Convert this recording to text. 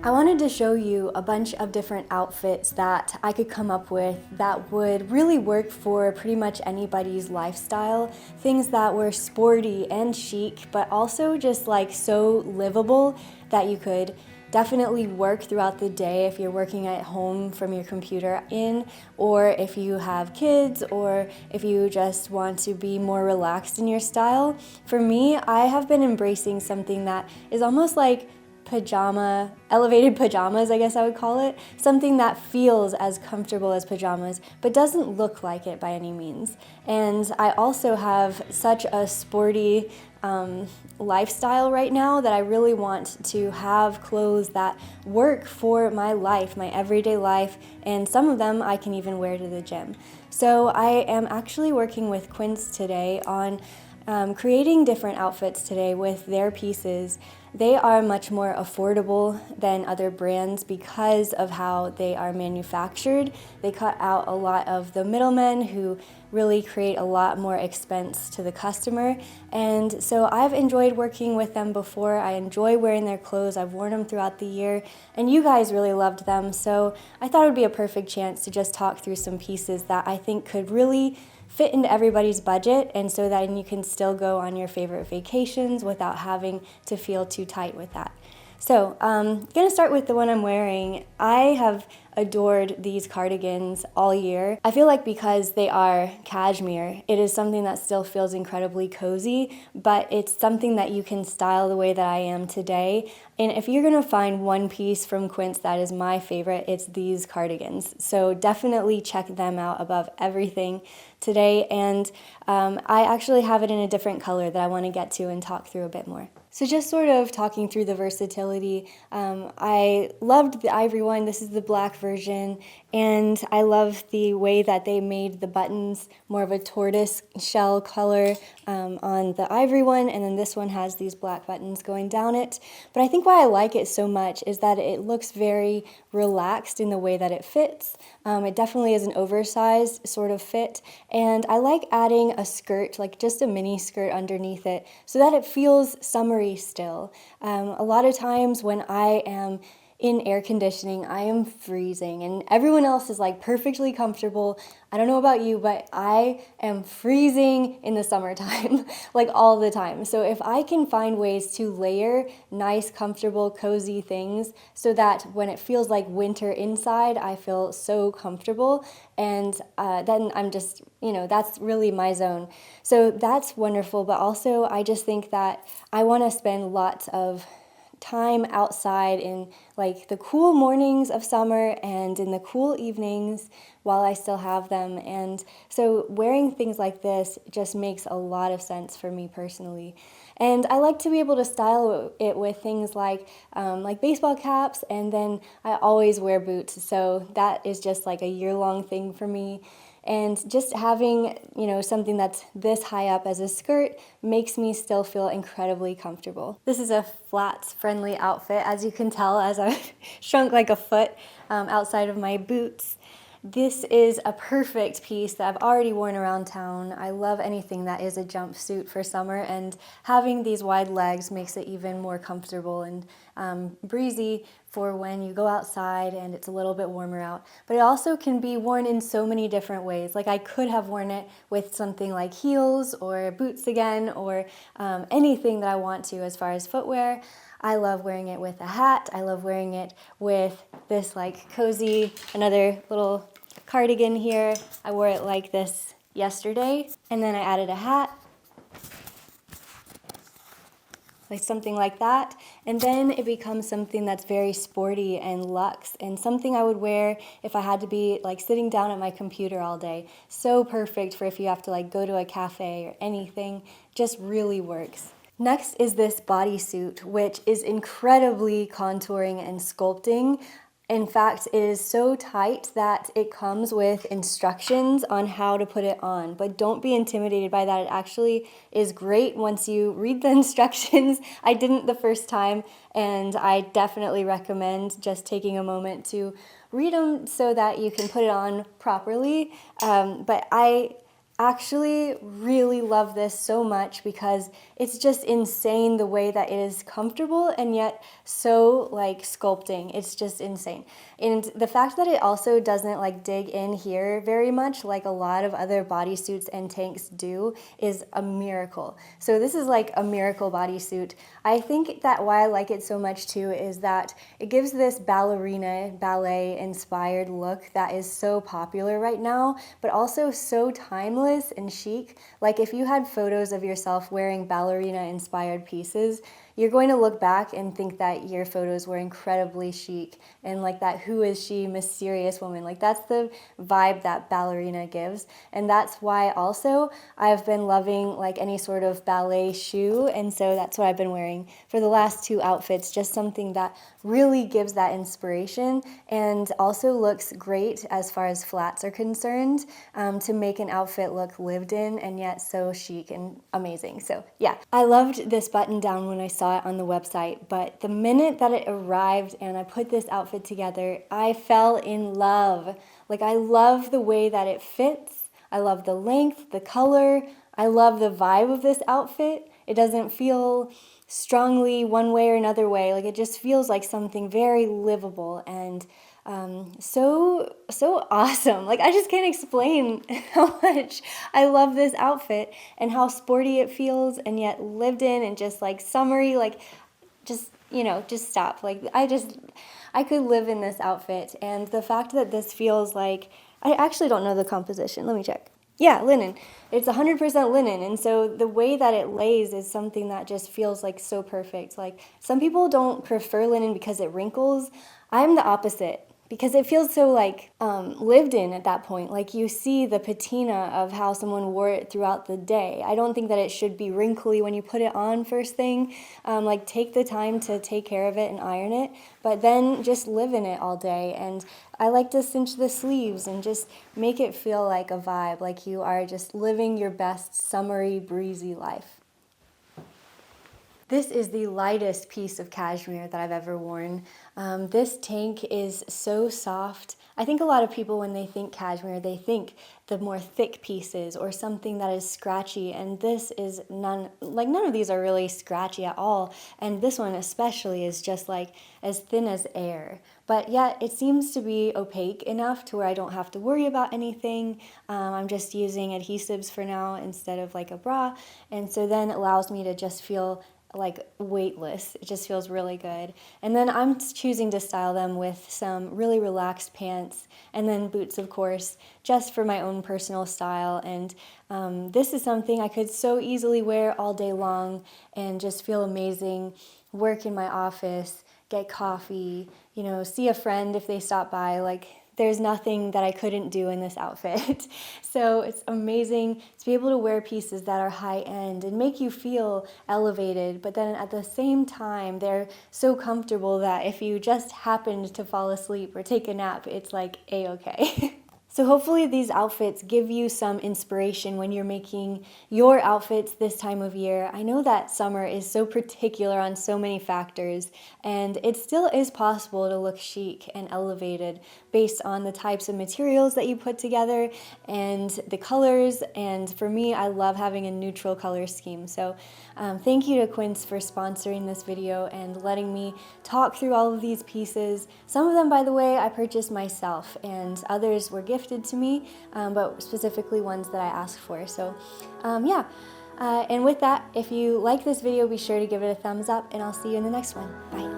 I wanted to show you a bunch of different outfits that I could come up with that would really work for pretty much anybody's lifestyle. Things that were sporty and chic, but also just like so livable that you could definitely work throughout the day if you're working at home from your computer or if you have kids, or if you just want to be more relaxed in your style. For me, I have been embracing something that is almost like elevated pajamas, I guess I would call it. Something that feels as comfortable as pajamas, but doesn't look like it by any means. And I also have such a sporty lifestyle right now that I really want to have clothes that work for my life, my everyday life, and some of them I can even wear to the gym. So I am actually working with Quince today on creating different outfits today with their pieces. They are much more affordable than other brands because of how they are manufactured. They cut out a lot of the middlemen who really create a lot more expense to the customer. And so I've enjoyed working with them before. I enjoy wearing their clothes. I've worn them throughout the year, and you guys really loved them. So I thought it would be a perfect chance to just talk through some pieces that I think could really fit into everybody's budget, and so that you can still go on your favorite vacations without having to feel too tight with that. So I'm gonna start with the one I'm wearing. I have adored these cardigans all year. I feel like because they are cashmere, it is something that still feels incredibly cozy, but it's something that you can style the way that I am today. And if you're gonna find one piece from Quince that is my favorite, it's these cardigans. So definitely check them out above everything today. And I actually have it in a different color that I wanna get to and talk through a bit more. So just sort of talking through the versatility, I loved the ivory one. This is the black version, and I love the way that they made the buttons more of a tortoise shell color on the ivory one, and then this one has these black buttons going down it. But I think why I like it so much is that it looks very relaxed in the way that it fits. It definitely is an oversized sort of fit, and I like adding a skirt, like just a mini skirt underneath it, so that it feels summery still. A lot of times when I am in air conditioning, I am freezing, and everyone else is like perfectly comfortable. I don't know about you, but I am freezing in the summertime, like all the time. So if I can find ways to layer nice, comfortable, cozy things so that when it feels like winter inside, I feel so comfortable, and then I'm just, that's really my zone. So that's wonderful, but also I just think that I want to spend lots of time outside in like the cool mornings of summer and in the cool evenings while I still have them. And so wearing things like this just makes a lot of sense for me personally. And I like to be able to style it with things like baseball caps, and then I always wear boots. So that is just like a year-long thing for me. And just having, something that's this high up as a skirt makes me still feel incredibly comfortable. This is a flats-friendly outfit, as you can tell, as I've shrunk like a foot outside of my boots. This is a perfect piece that I've already worn around town. I love anything that is a jumpsuit for summer, and having these wide legs makes it even more comfortable and breezy for when you go outside and it's a little bit warmer out. But it also can be worn in so many different ways. Like I could have worn it with something like heels or boots again, or anything that I want to as far as footwear. I love wearing it with a hat. I love wearing it with this like cozy, another little cardigan here. I wore it like this yesterday, and then I added a hat, like something like that, and then it becomes something that's very sporty and luxe, and something I would wear if I had to be like sitting down at my computer all day. So perfect for if you have to like go to a cafe or anything, just really works. Next is this bodysuit, which is incredibly contouring and sculpting. In fact, it is so tight that it comes with instructions on how to put it on, but don't be intimidated by that. It actually is great once you read the instructions. I didn't the first time, and I definitely recommend just taking a moment to read them so that you can put it on properly. But I actually really love this so much because it's just insane the way that it is comfortable and yet so like sculpting. It's just insane. And the fact that it also doesn't like dig in here very much like a lot of other bodysuits and tanks do is a miracle. So this is like a miracle bodysuit. I think that why I like it so much too is that it gives this ballet inspired look that is so popular right now, but also so timeless and chic. Like if you had photos of yourself wearing ballerina inspired pieces, you're going to look back and think that your photos were incredibly chic and like that who is she mysterious woman. Like that's the vibe that ballerina gives. And that's why also I've been loving like any sort of ballet shoe, and so that's what I've been wearing for the last two outfits, just something that really gives that inspiration and also looks great as far as flats are concerned, to make an outfit look lived in and yet so chic and amazing. So yeah, I loved this button down when I saw it on the website, but the minute that it arrived and I put this outfit together, I fell in love. Like I love the way that it fits. I love the length, the color. I love the vibe of this outfit. It doesn't feel strongly one way or another way. Like it just feels like something very livable and so awesome. Like I just can't explain how much I love this outfit and how sporty it feels and yet lived in and just like summery. Like just, you know, just stop. Like I could live in this outfit. And the fact that this feels like, I actually don't know the composition. Let me check. Yeah, linen. It's 100% linen, and so the way that it lays is something that just feels like so perfect. Like some people don't prefer linen because it wrinkles. I'm the opposite because it feels so like lived in at that point. Like you see the patina of how someone wore it throughout the day. I don't think that it should be wrinkly when you put it on first thing. Like take the time to take care of it and iron it, but then just live in it all day. And I like to cinch the sleeves and just make it feel like a vibe, like you are just living your best summery, breezy life. This is the lightest piece of cashmere that I've ever worn. This tank is so soft. I think a lot of people, when they think cashmere, they think the more thick pieces or something that is scratchy, and this is none of these are really scratchy at all, and this one especially is just like as thin as air. But yet it seems to be opaque enough to where I don't have to worry about anything. I'm just using adhesives for now instead of like a bra, and so then it allows me to just feel like weightless. It just feels really good. And then I'm choosing to style them with some really relaxed pants and then boots, of course, just for my own personal style. And this is something I could so easily wear all day long and just feel amazing, work in my office, get coffee, you know, see a friend if they stop by. Like there's nothing that I couldn't do in this outfit. So it's amazing to be able to wear pieces that are high end and make you feel elevated, but then at the same time, they're so comfortable that if you just happened to fall asleep or take a nap, it's like a-okay. So hopefully these outfits give you some inspiration when you're making your outfits this time of year. I know that summer is so particular on so many factors, and it still is possible to look chic and elevated based on the types of materials that you put together and the colors. And for me, I love having a neutral color scheme. So thank you to Quince for sponsoring this video and letting me talk through all of these pieces. Some of them, by the way, I purchased myself, and others were gifted to me, but specifically ones that I asked for. So yeah, and with that, if you like this video, be sure to give it a thumbs up, and I'll see you in the next one. Bye.